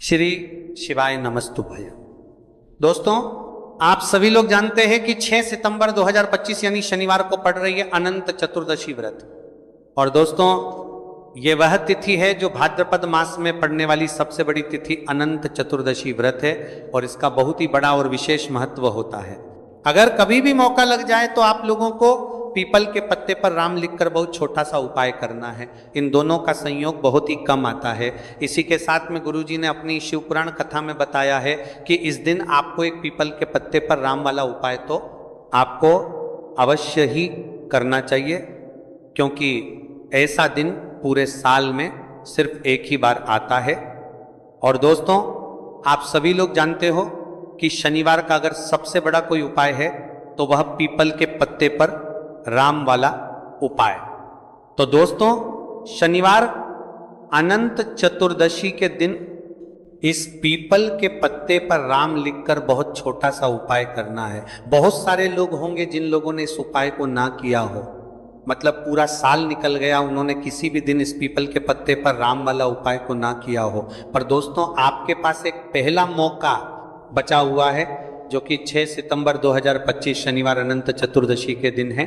श्री शिवाय नमस्तुभ्यं। दोस्तों, आप सभी लोग जानते हैं कि 6 सितंबर 2025 यानी शनिवार को पड़ रही है अनंत चतुर्दशी व्रत। और दोस्तों, ये वह तिथि है जो भाद्रपद मास में पड़ने वाली सबसे बड़ी तिथि अनंत चतुर्दशी व्रत है और इसका बहुत ही बड़ा और विशेष महत्व होता है। अगर कभी भी मौका लग जाए तो आप लोगों को पीपल के पत्ते पर राम लिखकर बहुत छोटा सा उपाय करना है। इन दोनों का संयोग बहुत ही कम आता है। इसी के साथ में गुरुजी ने अपनी शिवपुराण कथा में बताया है कि इस दिन आपको एक पीपल के पत्ते पर राम वाला उपाय तो आपको अवश्य ही करना चाहिए, क्योंकि ऐसा दिन पूरे साल में सिर्फ एक ही बार आता है। और दोस्तों, आप सभी लोग जानते हो कि शनिवार का अगर सबसे बड़ा कोई उपाय है तो वह पीपल के पत्ते पर राम वाला उपाय। तो दोस्तों, शनिवार अनंत चतुर्दशी के दिन इस पीपल के पत्ते पर राम लिखकर बहुत छोटा सा उपाय करना है। बहुत सारे लोग होंगे जिन लोगों ने इस उपाय को ना किया हो, मतलब पूरा साल निकल गया, उन्होंने किसी भी दिन इस पीपल के पत्ते पर राम वाला उपाय को ना किया हो। पर दोस्तों, आपके पास एक पहला मौका बचा हुआ है, जो कि 6 सितंबर 2025 शनिवार अनंत चतुर्दशी के दिन है।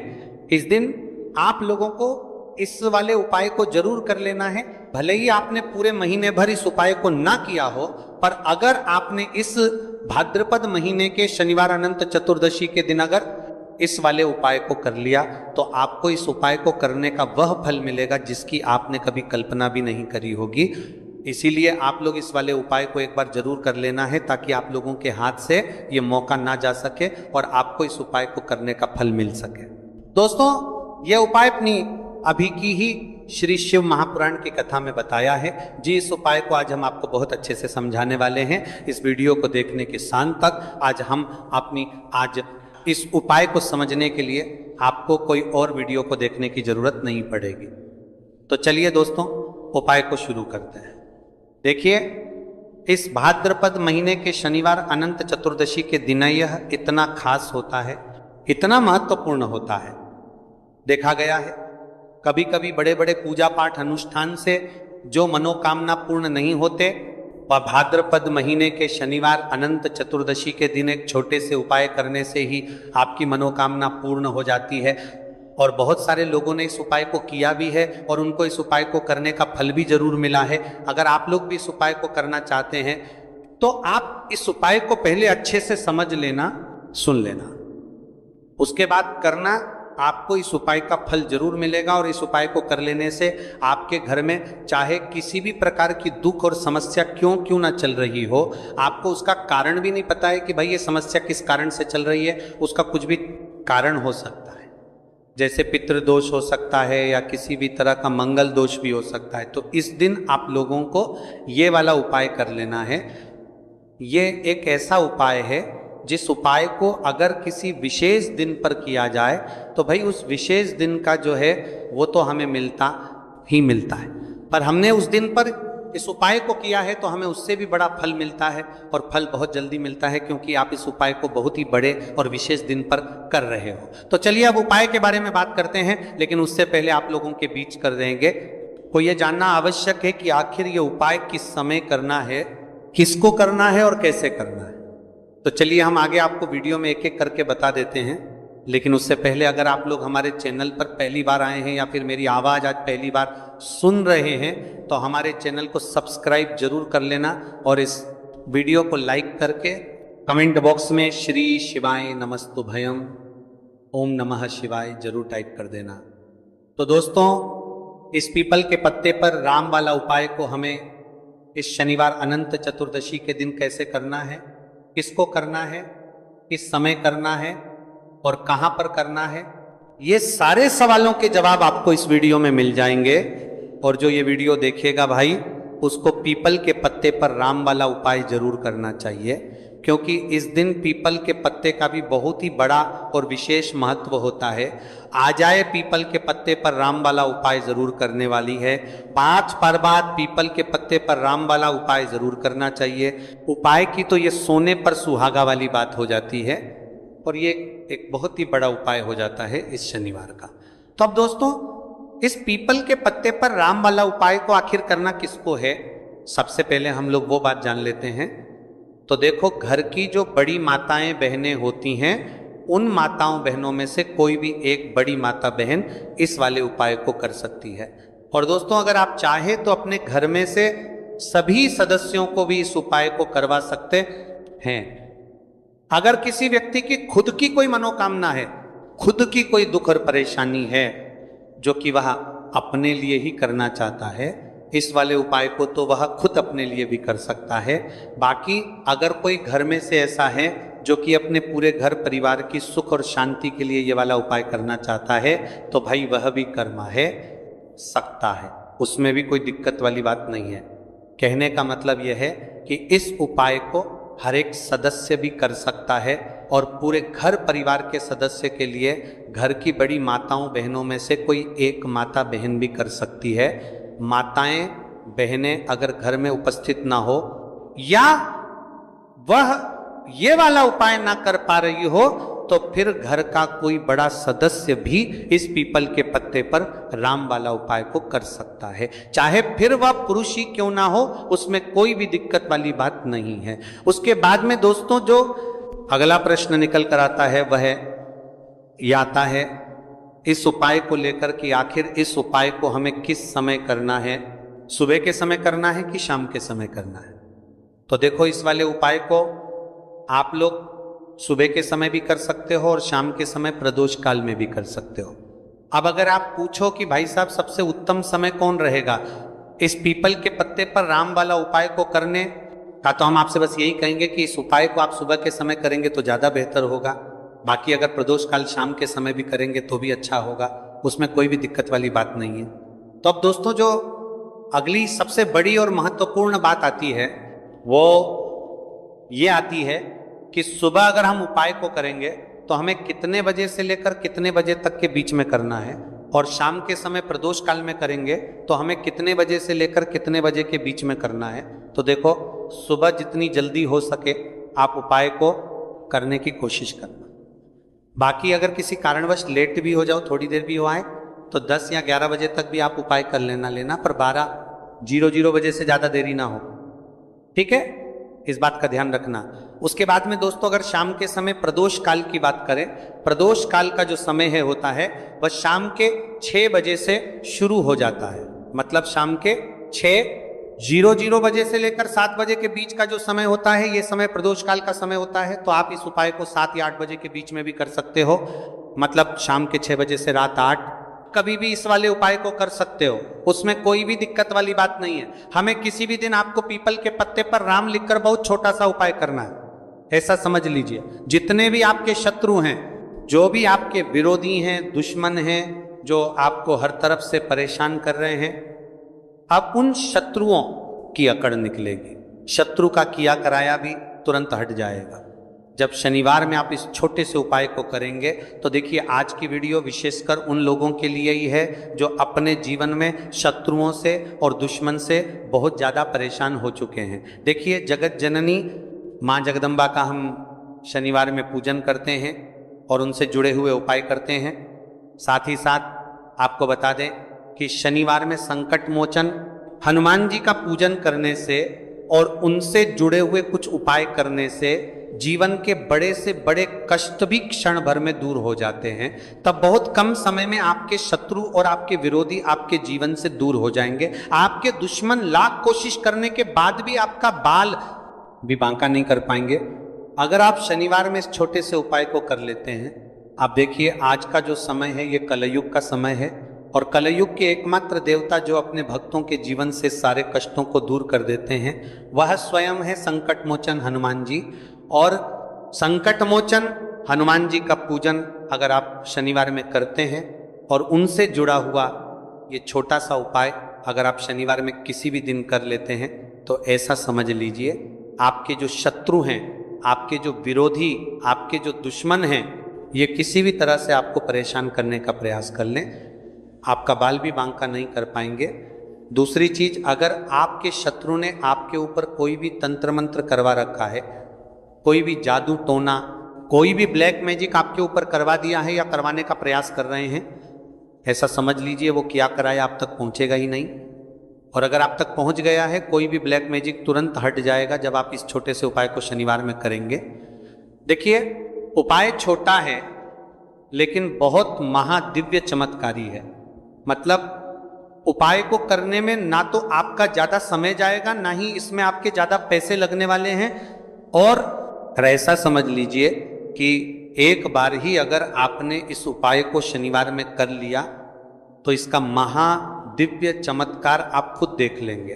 इस दिन आप लोगों को इस वाले उपाय को जरूर कर लेना है। भले ही आपने पूरे महीने भर इस उपाय को ना किया हो, पर अगर आपने इस भाद्रपद महीने के शनिवार अनंत चतुर्दशी के दिन अगर इस वाले उपाय को कर लिया तो आपको इस उपाय को करने का वह फल मिलेगा जिसकी आपने कभी कल्पना भी नहीं करी होगी। इसीलिए आप लोग इस वाले उपाय को एक बार जरूर कर लेना है, ताकि आप लोगों के हाथ से ये मौका ना जा सके और आपको इस उपाय को करने का फल मिल सके। दोस्तों, ये उपाय अपनी अभी की ही श्री शिव महापुराण की कथा में बताया है जी। इस उपाय को आज हम आपको बहुत अच्छे से समझाने वाले हैं। इस वीडियो को देखने के शाम तक आज इस उपाय को समझने के लिए आपको कोई और वीडियो को देखने की जरूरत नहीं पड़ेगी। तो चलिए दोस्तों, उपाय को शुरू करते हैं। देखिए, इस भाद्रपद महीने के शनिवार अनंत चतुर्दशी के दिन यह इतना खास होता है, इतना महत्वपूर्ण होता है। देखा गया है कभी कभी बड़े बड़े पूजा पाठ अनुष्ठान से जो मनोकामना पूर्ण नहीं होते, वह भाद्रपद महीने के शनिवार अनंत चतुर्दशी के दिन एक छोटे से उपाय करने से ही आपकी मनोकामना पूर्ण हो जाती है। और बहुत सारे लोगों ने इस उपाय को किया भी है और उनको इस उपाय को करने का फल भी जरूर मिला है। अगर आप लोग भी इस उपाय को करना चाहते हैं तो आप इस उपाय को पहले अच्छे से समझ लेना, सुन लेना, उसके बाद करना। आपको इस उपाय का फल जरूर मिलेगा और इस उपाय को कर लेने से आपके घर में चाहे किसी भी प्रकार की दुख और समस्या क्यों ना चल रही हो, आपको उसका कारण भी नहीं पता है कि भाई ये समस्या किस कारण से चल रही है, उसका कुछ भी कारण हो सकता है। जैसे पितृदोष हो सकता है या किसी भी तरह का मंगल दोष भी हो सकता है। तो इस दिन आप लोगों को ये वाला उपाय कर लेना है। ये एक ऐसा उपाय है जिस उपाय को अगर किसी विशेष दिन पर किया जाए तो भाई उस विशेष दिन का जो है वो तो हमें मिलता ही मिलता है। पर हमने उस दिन पर इस उपाय को किया है तो हमें उससे भी बड़ा फल मिलता है, और फल बहुत जल्दी मिलता है, क्योंकि आप इस उपाय को बहुत ही बड़े और विशेष दिन पर कर रहे हो। तो चलिए अब उपाय के बारे में बात करते हैं, लेकिन उससे पहले आप लोगों के बीच कर देंगे को ये जानना आवश्यक है कि आखिर ये उपाय किस समय करना है, किसको करना है और कैसे करना है। तो चलिए हम आगे आपको वीडियो में एक एक करके बता देते हैं। लेकिन उससे पहले अगर आप लोग हमारे चैनल पर पहली बार आए हैं या फिर मेरी आवाज़ आज पहली बार सुन रहे हैं तो हमारे चैनल को सब्सक्राइब जरूर कर लेना और इस वीडियो को लाइक करके कमेंट बॉक्स में श्री शिवाय नमस्तुभ्यं ओम नमः शिवाय जरूर टाइप कर देना। तो दोस्तों, इस पीपल के पत्ते पर राम वाला उपाय को हमें इस शनिवार अनंत चतुर्दशी के दिन कैसे करना है, किसको करना है, किस समय करना है और कहां पर करना है, ये सारे सवालों के जवाब आपको इस वीडियो में मिल जाएंगे। और जो ये वीडियो देखेगा भाई, उसको पीपल के पत्ते पर राम वाला उपाय जरूर करना चाहिए, क्योंकि इस दिन पीपल के पत्ते का भी बहुत ही बड़ा और विशेष महत्व होता है। आ जाए पीपल के पत्ते पर राम वाला उपाय जरूर करने वाली है। 5 बार बाद पीपल के पत्ते पर राम वाला उपाय जरूर करना चाहिए। उपाय की तो ये सोने पर सुहागा वाली बात हो जाती है और ये एक बहुत ही बड़ा उपाय हो जाता है इस शनिवार का। तो अब दोस्तों, इस पीपल के पत्ते पर राम वाला उपाय को आखिर करना किसको है, सबसे पहले हम लोग वो बात जान लेते हैं। तो देखो, घर की जो बड़ी माताएं बहनें होती हैं, उन माताओं बहनों में से कोई भी एक बड़ी माता बहन इस वाले उपाय को कर सकती है। और दोस्तों, अगर आप चाहे तो अपने घर में से सभी सदस्यों को भी इस उपाय को करवा सकते हैं। अगर किसी व्यक्ति की खुद की कोई मनोकामना है, खुद की कोई दुख और परेशानी है जो कि वह अपने लिए ही करना चाहता है, इस वाले उपाय को तो वह खुद अपने लिए भी कर सकता है। बाकी अगर कोई घर में से ऐसा है जो कि अपने पूरे घर परिवार की सुख और शांति के लिए ये वाला उपाय करना चाहता है, तो भाई वह भी कर्मा है सकता है, उसमें भी कोई दिक्कत वाली बात नहीं है। कहने का मतलब यह है कि इस उपाय को हर एक सदस्य भी कर सकता है और पूरे घर परिवार के सदस्य के लिए घर की बड़ी माताओं बहनों में से कोई एक माता बहन भी कर सकती है। माताएं बहनें अगर घर में उपस्थित ना हो या वह ये वाला उपाय ना कर पा रही हो, तो फिर घर का कोई बड़ा सदस्य भी इस पीपल के पत्ते पर राम वाला उपाय को कर सकता है, चाहे फिर वह पुरुष ही क्यों ना हो, उसमें कोई भी दिक्कत वाली बात नहीं है। उसके बाद में दोस्तों जो अगला प्रश्न निकल कर आता है वह यह आता है इस उपाय को लेकर कि आखिर इस उपाय को हमें किस समय करना है, सुबह के समय करना है कि शाम के समय करना है। तो देखो, इस वाले उपाय को आप लोग सुबह के समय भी कर सकते हो और शाम के समय प्रदोष काल में भी कर सकते हो। अब अगर आप पूछो कि भाई साहब सबसे उत्तम समय कौन रहेगा इस पीपल के पत्ते पर राम वाला उपाय को करने का, तो हम आपसे बस यही कहेंगे कि इस उपाय को आप सुबह के समय करेंगे तो ज़्यादा बेहतर होगा। बाकी अगर प्रदोष काल शाम के समय भी करेंगे तो भी अच्छा होगा, उसमें कोई भी दिक्कत वाली बात नहीं है। तो अब दोस्तों, जो अगली सबसे बड़ी और महत्वपूर्ण बात आती है वो ये आती है कि सुबह अगर हम उपाय को करेंगे तो हमें कितने बजे से लेकर कितने बजे तक के बीच में करना है, और शाम के समय प्रदोष काल में करेंगे तो हमें कितने बजे से लेकर कितने बजे के बीच में करना है। तो देखो, सुबह जितनी जल्दी हो सके आप उपाय को करने की कोशिश करना। बाकी अगर किसी कारणवश लेट भी हो जाओ, थोड़ी देर भी हो आए, तो 10 या 11 बजे तक भी आप उपाय कर लेना, पर 12:00 बजे से ज़्यादा देरी ना हो, ठीक है, इस बात का ध्यान रखना। उसके बाद में दोस्तों, अगर शाम के समय प्रदोष काल की बात करें, प्रदोष काल का जो समय है होता है वह शाम के 6 बजे से शुरू हो जाता है। मतलब शाम के 6:00 बजे से लेकर 7 बजे के बीच का जो समय होता है, ये समय प्रदोष काल का समय होता है। तो आप इस उपाय को 7 या 8 बजे के बीच में भी कर सकते हो, मतलब शाम के 6 बजे से रात 8, कभी भी इस वाले उपाय को कर सकते हो, उसमें कोई भी दिक्कत वाली बात नहीं है। हमें किसी भी दिन आपको पीपल के पत्ते पर राम लिखकर बहुत छोटा सा उपाय करना है, ऐसा समझ लीजिए। जितने भी आपके शत्रु हैं, जो भी आपके विरोधी हैं, दुश्मन हैं, जो आपको हर तरफ से परेशान कर रहे हैं, अब उन शत्रुओं की अकड़ निकलेगी। शत्रु का किया कराया भी तुरंत हट जाएगा जब शनिवार में आप इस छोटे से उपाय को करेंगे। तो देखिए, आज की वीडियो विशेषकर उन लोगों के लिए ही है जो अपने जीवन में शत्रुओं से और दुश्मन से बहुत ज़्यादा परेशान हो चुके हैं। देखिए, जगत जननी माँ जगदम्बा का हम शनिवार में पूजन करते हैं और उनसे जुड़े हुए उपाय करते हैं। साथ ही साथ आपको बता दें कि शनिवार में संकट मोचन हनुमान जी का पूजन करने से और उनसे जुड़े हुए कुछ उपाय करने से जीवन के बड़े से बड़े कष्ट भी क्षण भर में दूर हो जाते हैं। तब बहुत कम समय में आपके शत्रु और आपके विरोधी आपके जीवन से दूर हो जाएंगे। आपके दुश्मन लाख कोशिश करने के बाद भी आपका बाल भी बांका नहीं कर पाएंगे, अगर आप शनिवार में इस छोटे से उपाय को कर लेते हैं। आप देखिए, आज का जो समय है ये कलयुग का समय है, और कलयुग के एकमात्र देवता जो अपने भक्तों के जीवन से सारे कष्टों को दूर कर देते हैं वह स्वयं है संकट मोचन हनुमान जी। और संकट मोचन हनुमान जी का पूजन अगर आप शनिवार में करते हैं और उनसे जुड़ा हुआ ये छोटा सा उपाय अगर आप शनिवार में किसी भी दिन कर लेते हैं, तो ऐसा समझ लीजिए आपके जो शत्रु हैं, आपके जो विरोधी, आपके जो दुश्मन हैं, ये किसी भी तरह से आपको परेशान करने का प्रयास कर लें, आपका बाल भी बांका नहीं कर पाएंगे। दूसरी चीज, अगर आपके शत्रु ने आपके ऊपर कोई भी तंत्र मंत्र करवा रखा है, कोई भी जादू टोना, कोई भी ब्लैक मैजिक आपके ऊपर करवा दिया है या करवाने का प्रयास कर रहे हैं, ऐसा समझ लीजिए वो क्या कराया आप तक पहुंचेगा ही नहीं। और अगर आप तक पहुंच गया है, कोई भी ब्लैक मैजिक तुरंत हट जाएगा जब आप इस छोटे से उपाय को शनिवार में करेंगे। देखिए, उपाय छोटा है लेकिन बहुत महादिव्य चमत्कारी है। मतलब उपाय को करने में ना तो आपका ज्यादा समय जाएगा, ना ही इसमें आपके ज्यादा पैसे लगने वाले हैं। और ऐसा समझ लीजिए कि एक बार ही अगर आपने इस उपाय को शनिवार में कर लिया तो इसका महादिव्य चमत्कार आप खुद देख लेंगे।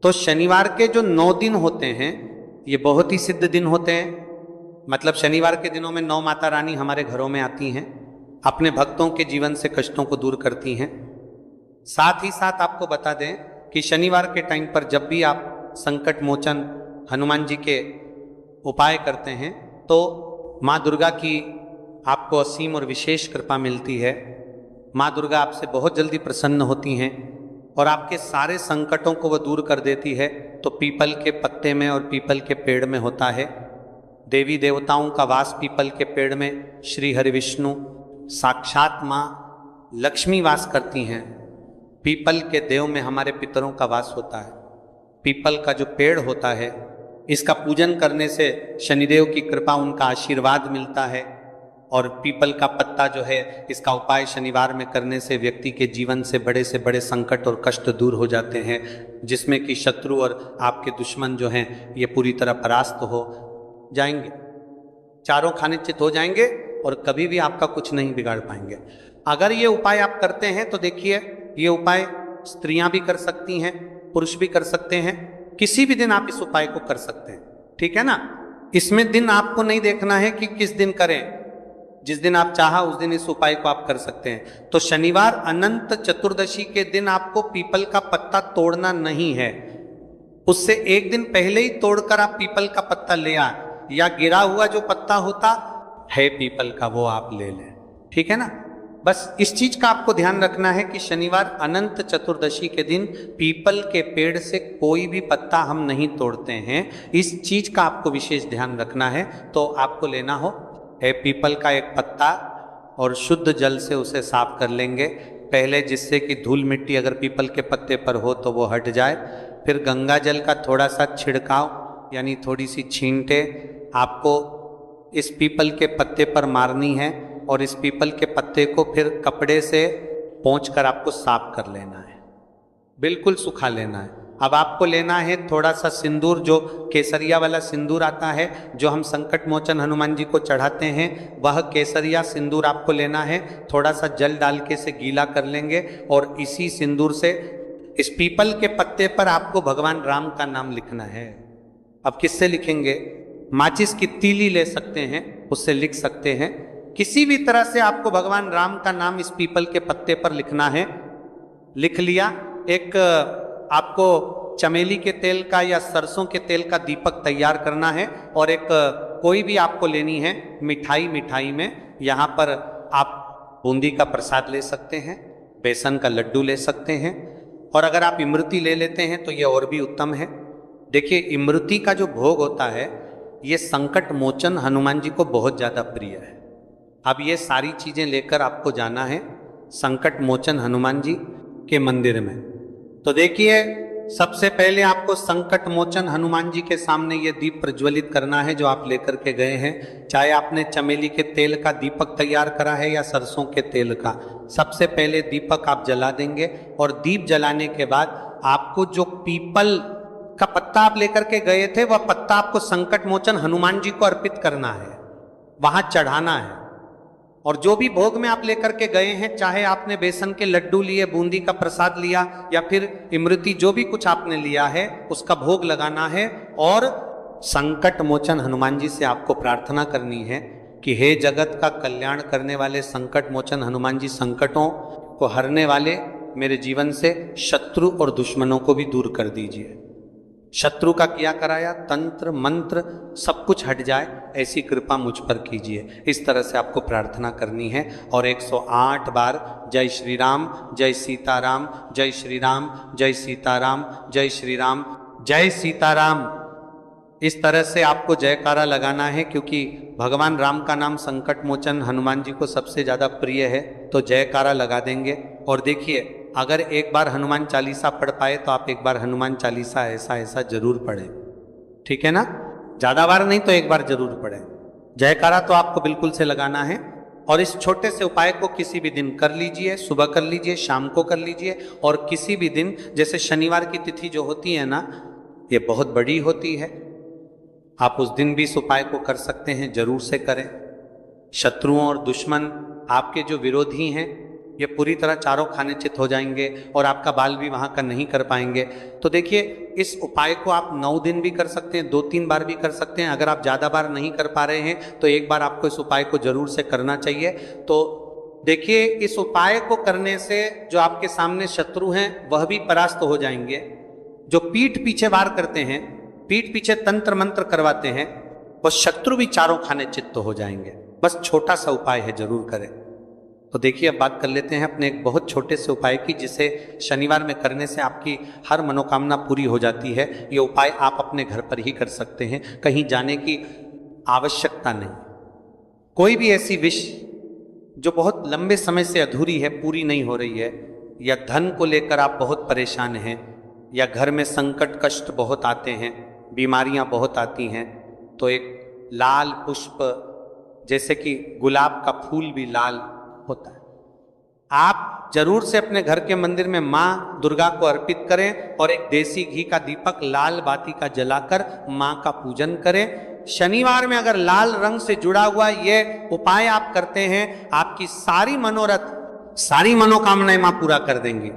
तो शनिवार के जो 9 दिन होते हैं ये बहुत ही सिद्ध दिन होते हैं। मतलब शनिवार के दिनों में 9 माता रानी हमारे घरों में आती हैं, अपने भक्तों के जीवन से कष्टों को दूर करती हैं। साथ ही साथ आपको बता दें कि शनिवार के टाइम पर जब भी आप संकट मोचन हनुमान जी के उपाय करते हैं तो माँ दुर्गा की आपको असीम और विशेष कृपा मिलती है। माँ दुर्गा आपसे बहुत जल्दी प्रसन्न होती हैं और आपके सारे संकटों को वह दूर कर देती है। तो पीपल के पत्ते में और पीपल के पेड़ में होता है। देवी देवताओं का वास पीपल के पेड़ में श्री हरि विष्णु साक्षात माँ लक्ष्मी वास करती हैं। पीपल के देव में हमारे पितरों का वास होता है। पीपल का जो पेड़ होता है इसका पूजन करने से शनिदेव की कृपा, उनका आशीर्वाद मिलता है। और पीपल का पत्ता जो है, इसका उपाय शनिवार में करने से व्यक्ति के जीवन से बड़े संकट और कष्ट दूर हो जाते हैं, जिसमें कि शत्रु और आपके दुश्मन जो हैं ये पूरी तरह परास्त हो जाएंगे, चारों खाने चित हो जाएंगे और कभी भी आपका कुछ नहीं बिगाड़ पाएंगे। अगर ये उपाय आप करते हैं तो देखिए, ये उपाय स्त्रियां भी कर सकती हैं, पुरुष भी कर सकते हैं। किसी भी दिन आप इस उपाय को कर सकते हैं, ठीक है ना। इसमें दिन आपको नहीं देखना है कि किस दिन करें, जिस दिन आप चाहा उस दिन इस उपाय को आप कर सकते हैं। तो शनिवार अनंत चतुर्दशी के दिन आपको पीपल का पत्ता तोड़ना नहीं है, उससे एक दिन पहले ही तोड़कर आप पीपल का पत्ता ले आए, या गिरा हुआ जो पत्ता होता है पीपल का वो आप ले लें, ठीक है ना। बस इस चीज का आपको ध्यान रखना है कि शनिवार अनंत चतुर्दशी के दिन पीपल के पेड़ से कोई भी पत्ता हम नहीं तोड़ते हैं। इस चीज का आपको विशेष ध्यान रखना है। तो आपको लेना है पीपल का एक पत्ता और शुद्ध जल से उसे साफ कर लेंगे पहले, जिससे कि धूल मिट्टी अगर पीपल के पत्ते पर हो तो वो हट जाए। फिर गंगा जल का थोड़ा सा छिड़काव यानी थोड़ी सी छींटे आपको इस पीपल के पत्ते पर मारनी है और इस पीपल के पत्ते को फिर कपड़े से पोंछकर आपको साफ कर लेना है, बिल्कुल सुखा लेना है। अब आपको लेना है थोड़ा सा सिंदूर, जो केसरिया वाला सिंदूर आता है जो हम संकट मोचन हनुमान जी को चढ़ाते हैं, वह केसरिया सिंदूर आपको लेना है। थोड़ा सा जल डाल के से गीला कर लेंगे और इसी सिंदूर से इस पीपल के पत्ते पर आपको भगवान राम का नाम लिखना है। अब किससे लिखेंगे? माचिस की तीली ले सकते हैं, उससे लिख सकते हैं। किसी भी तरह से आपको भगवान राम का नाम इस पीपल के पत्ते पर लिखना है। लिख लिया। एक आपको चमेली के तेल का या सरसों के तेल का दीपक तैयार करना है और एक कोई भी आपको लेनी है मिठाई में यहाँ पर आप बूंदी का प्रसाद ले सकते हैं, बेसन का लड्डू ले सकते हैं, और अगर आप इमरती ले लेते हैं तो ये और भी उत्तम है। देखिए, इमरती का जो भोग होता है ये संकट मोचन हनुमान जी को बहुत ज़्यादा प्रिय है। अब ये सारी चीज़ें लेकर आपको जाना है संकट मोचन हनुमान जी के मंदिर में। तो देखिए, सबसे पहले आपको संकट मोचन हनुमान जी के सामने ये दीप प्रज्वलित करना है जो आप लेकर के गए हैं। चाहे आपने चमेली के तेल का दीपक तैयार करा है या सरसों के तेल का, सबसे पहले दीपक आप जला देंगे और दीप जलाने के बाद आपको जो पीपल का पत्ता आप लेकर के गए थे वह पत्ता आपको संकट मोचन हनुमान जी को अर्पित करना है, वहां चढ़ाना है। और जो भी भोग में आप लेकर के गए हैं, चाहे आपने बेसन के लड्डू लिए, बूंदी का प्रसाद लिया या फिर इमरती, जो भी कुछ आपने लिया है उसका भोग लगाना है। और संकट मोचन हनुमान जी से आपको प्रार्थना करनी है कि हे जगत का कल्याण करने वाले संकट मोचन हनुमान जी, संकटों को हरने वाले मेरे जीवन से शत्रु और दुश्मनों को भी दूर कर दीजिए। शत्रु का किया कराया तंत्र मंत्र सब कुछ हट जाए, ऐसी कृपा मुझ पर कीजिए। इस तरह से आपको प्रार्थना करनी है और 108 बार जय श्री राम, जय सीताराम, जय श्री राम, जय सीताराम, जय श्री राम, जय सीताराम, इस तरह से आपको जयकारा लगाना है। क्योंकि भगवान राम का नाम संकट मोचन हनुमान जी को सबसे ज़्यादा प्रिय है, तो जयकारा लगा देंगे। और देखिए, अगर एक बार हनुमान चालीसा पढ़ पाए तो आप एक बार हनुमान चालीसा ऐसा ऐसा जरूर पढ़ें, ठीक है ना। ज्यादा बार नहीं तो एक बार जरूर पढ़ें। जयकारा तो आपको बिल्कुल से लगाना है। और इस छोटे से उपाय को किसी भी दिन कर लीजिए, सुबह कर लीजिए, शाम को कर लीजिए, और किसी भी दिन, जैसे शनिवार की तिथि जो होती है ना, ये बहुत बड़ी होती है, आप उस दिन भी इस उपाय को कर सकते हैं, जरूर से करें। शत्रुओं और दुश्मन, आपके जो विरोधी हैं, ये पूरी तरह चारों खाने चित हो जाएंगे और आपका बाल भी वहां का नहीं कर पाएंगे। तो देखिए, इस उपाय को आप 9 दिन भी कर सकते हैं, 2-3 बार भी कर सकते हैं। अगर आप ज्यादा बार नहीं कर पा रहे हैं तो एक बार आपको इस उपाय को जरूर से करना चाहिए। तो देखिए, इस उपाय को करने से जो आपके सामने शत्रु हैं वह भी परास्त हो जाएंगे। जो पीठ पीछे वार करते हैं, पीठ पीछे तंत्र मंत्र करवाते हैं, वह शत्रु भी चारों खाने चित्त हो जाएंगे। बस छोटा सा उपाय है, जरूर करें। तो देखिए, अब बात कर लेते हैं अपने एक बहुत छोटे से उपाय की, जिसे शनिवार में करने से आपकी हर मनोकामना पूरी हो जाती है। ये उपाय आप अपने घर पर ही कर सकते हैं, कहीं जाने की आवश्यकता नहीं। कोई भी ऐसी विश जो बहुत लंबे समय से अधूरी है, पूरी नहीं हो रही है, या धन को लेकर आप बहुत परेशान हैं, या घर में संकट कष्ट बहुत आते हैं, बीमारियां बहुत आती हैं, तो एक लाल पुष्प, जैसे कि गुलाब का फूल भी लाल होता है, आप जरूर से अपने घर के मंदिर में मां दुर्गा को अर्पित करें और एक देसी घी का दीपक लाल बाती का जलाकर मां का पूजन करें। शनिवार में अगर लाल रंग से जुड़ा हुआ ये उपाय आप करते हैं, आपकी सारी मनोरथ, सारी मनोकामनाएं मां पूरा कर देंगी,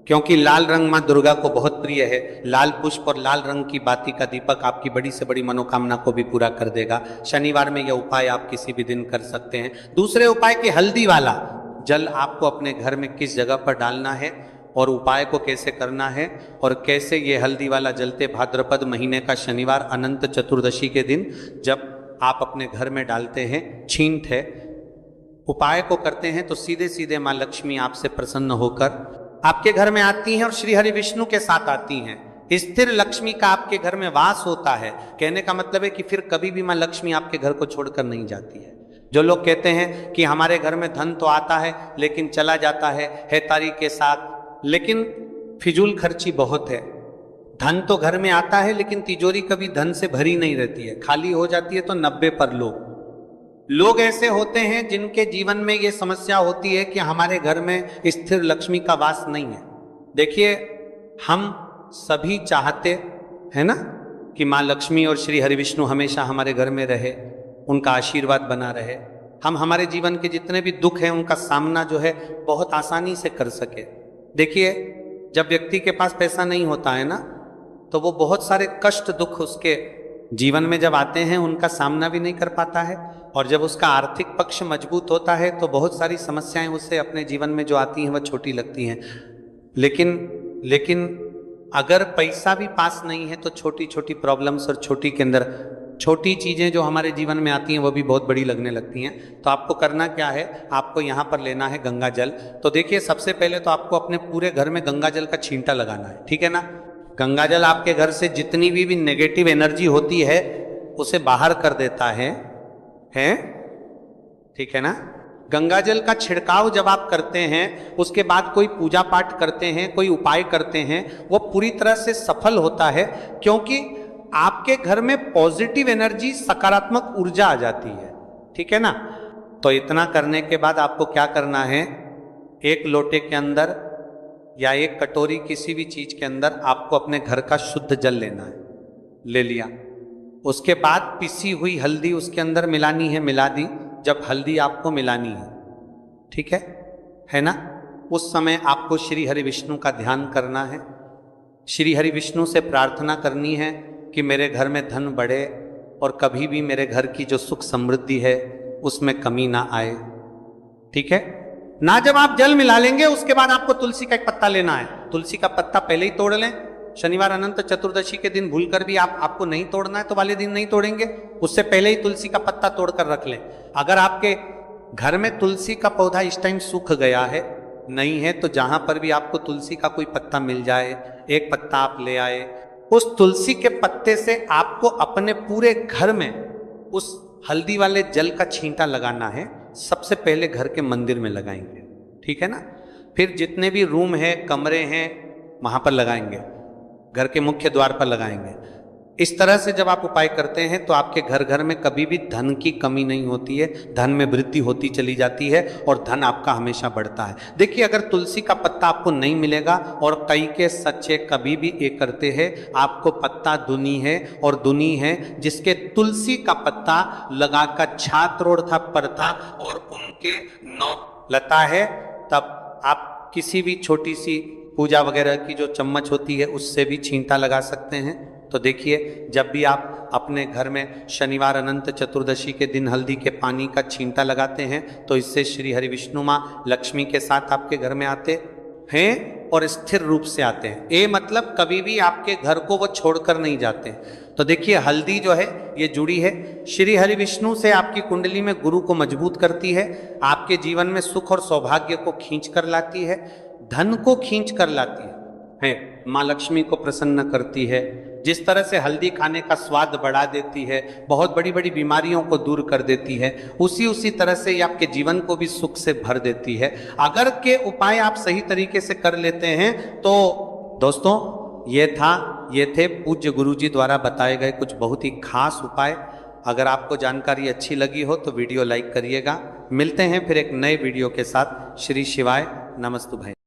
क्योंकि लाल रंग मां दुर्गा को बहुत प्रिय है। लाल पुष्प और लाल रंग की बाती का दीपक आपकी बड़ी से बड़ी मनोकामना को भी पूरा कर देगा। शनिवार में यह उपाय आप किसी भी दिन कर सकते हैं। दूसरे उपाय के हल्दी वाला जल आपको अपने घर में किस जगह पर डालना है और उपाय को कैसे करना है, और कैसे ये हल्दी वाला जलते भाद्रपद महीने का शनिवार अनंत चतुर्दशी के दिन जब आप अपने घर में डालते हैं, छींट है, उपाय को करते हैं, तो सीधे सीधे माँ लक्ष्मी आपसे प्रसन्न होकर आपके घर में आती हैं और श्री हरि विष्णु के साथ आती हैं। स्थिर लक्ष्मी का आपके घर में वास होता है। कहने का मतलब है कि फिर कभी भी माँ लक्ष्मी आपके घर को छोड़कर नहीं जाती है। जो लोग कहते हैं कि हमारे घर में धन तो आता है लेकिन चला जाता है तारीख के साथ, लेकिन फिजूल खर्ची बहुत है। धन तो घर में आता है लेकिन तिजोरी कभी धन से भरी नहीं रहती है, खाली हो जाती है। तो 90 पर लोग ऐसे होते हैं जिनके जीवन में ये समस्या होती है कि हमारे घर में स्थिर लक्ष्मी का वास नहीं है। देखिए, हम सभी चाहते हैं ना कि माँ लक्ष्मी और श्री हरि विष्णु हमेशा हमारे घर में रहे, उनका आशीर्वाद बना रहे, हम हमारे जीवन के जितने भी दुख हैं उनका सामना जो है बहुत आसानी से कर सके। देखिए, जब व्यक्ति के पास पैसा नहीं होता है ना, तो वो बहुत सारे कष्ट दुख उसके जीवन में जब आते हैं उनका सामना भी नहीं कर पाता है, और जब उसका आर्थिक पक्ष मजबूत होता है तो बहुत सारी समस्याएं उससे अपने जीवन में जो आती हैं वह छोटी लगती हैं। लेकिन अगर पैसा भी पास नहीं है तो छोटी छोटी प्रॉब्लम्स और छोटी के अंदर छोटी चीजें जो हमारे जीवन में आती हैं वो भी बहुत बड़ी लगने लगती हैं। तो आपको करना क्या है, आपको यहाँ पर लेना है गंगा जल। तो देखिए, सबसे पहले तो आपको अपने पूरे घर में गंगा जल का छींटा लगाना है, ठीक है ना। गंगा जल आपके घर से जितनी भी नेगेटिव एनर्जी होती है उसे बाहर कर देता है, ठीक है ना। गंगा जल का छिड़काव जब आप करते हैं, उसके बाद कोई पूजा पाठ करते हैं, कोई उपाय करते हैं, वो पूरी तरह से सफल होता है, क्योंकि आपके घर में पॉजिटिव एनर्जी, सकारात्मक ऊर्जा आ जाती है, ठीक है ना। तो इतना करने के बाद आपको क्या करना है, एक लोटे के अंदर या एक कटोरी किसी भी चीज के अंदर आपको अपने घर का शुद्ध जल लेना है, ले लिया। उसके बाद पिसी हुई हल्दी उसके अंदर मिलानी है, मिला दी। जब हल्दी आपको मिलानी है, ठीक है ना, उस समय आपको श्री हरि विष्णु का ध्यान करना है। श्री हरि विष्णु से प्रार्थना करनी है कि मेरे घर में धन बढ़े और कभी भी मेरे घर की जो सुख समृद्धि है उसमें कमी ना आए, ठीक है ना। जब आप जल मिला लेंगे उसके बाद आपको तुलसी का एक पत्ता लेना है। तुलसी का पत्ता पहले ही तोड़ लें। शनिवार अनंत चतुर्दशी के दिन भूलकर भी आपको नहीं तोड़ना है तो वाले दिन नहीं तोड़ेंगे, उससे पहले ही तुलसी का पत्ता तोड़कर रख लें। अगर आपके घर में तुलसी का पौधा इस टाइम सूख गया है, नहीं है, तो जहां पर भी आपको तुलसी का कोई पत्ता मिल जाए, एक पत्ता आप ले आए। उस तुलसी के पत्ते से आपको अपने पूरे घर में उस हल्दी वाले जल का छींटा लगाना है। सबसे पहले घर के मंदिर में लगाएंगे, ठीक है ना। फिर जितने भी रूम है, कमरे हैं, वहां पर लगाएंगे, घर के मुख्य द्वार पर लगाएंगे। इस तरह से जब आप उपाय करते हैं तो आपके घर घर में कभी भी धन की कमी नहीं होती है, धन में वृद्धि होती चली जाती है और धन आपका हमेशा बढ़ता है। देखिए, अगर तुलसी का पत्ता आपको नहीं मिलेगा, और कई के सच्चे कभी भी ये करते हैं, आपको पत्ता दुनी है और दुनी है जिसके तुलसी का पत्ता लगाकर छात्र था पर था और उनके नौ लता है, तब आप किसी भी छोटी सी पूजा वगैरह की जो चम्मच होती है उससे भी छींटा लगा सकते हैं। तो देखिए, जब भी आप अपने घर में शनिवार अनंत चतुर्दशी के दिन हल्दी के पानी का छींटा लगाते हैं तो इससे श्री हरि विष्णु माँ लक्ष्मी के साथ आपके घर में आते हैं और स्थिर रूप से आते हैं। ये मतलब कभी भी आपके घर को वो छोड़कर नहीं जाते। तो देखिए, हल्दी जो है ये जुड़ी है श्री हरि विष्णु से, आपकी कुंडली में गुरु को मजबूत करती है, आपके जीवन में सुख और सौभाग्य को खींच कर लाती है, धन को खींच कर लाती है, माँ लक्ष्मी को प्रसन्न करती है। जिस तरह से हल्दी खाने का स्वाद बढ़ा देती है, बहुत बड़ी बड़ी बीमारियों को दूर कर देती है, उसी तरह से ये आपके जीवन को भी सुख से भर देती है। अगर के उपाय आप सही तरीके से कर लेते हैं तो दोस्तों, ये थे पूज्य गुरुजी द्वारा बताए गए कुछ बहुत ही खास उपाय। अगर आपको जानकारी अच्छी लगी हो तो वीडियो लाइक करिएगा। मिलते हैं फिर एक नए वीडियो के साथ। श्री शिवाय नमस्तु भाई।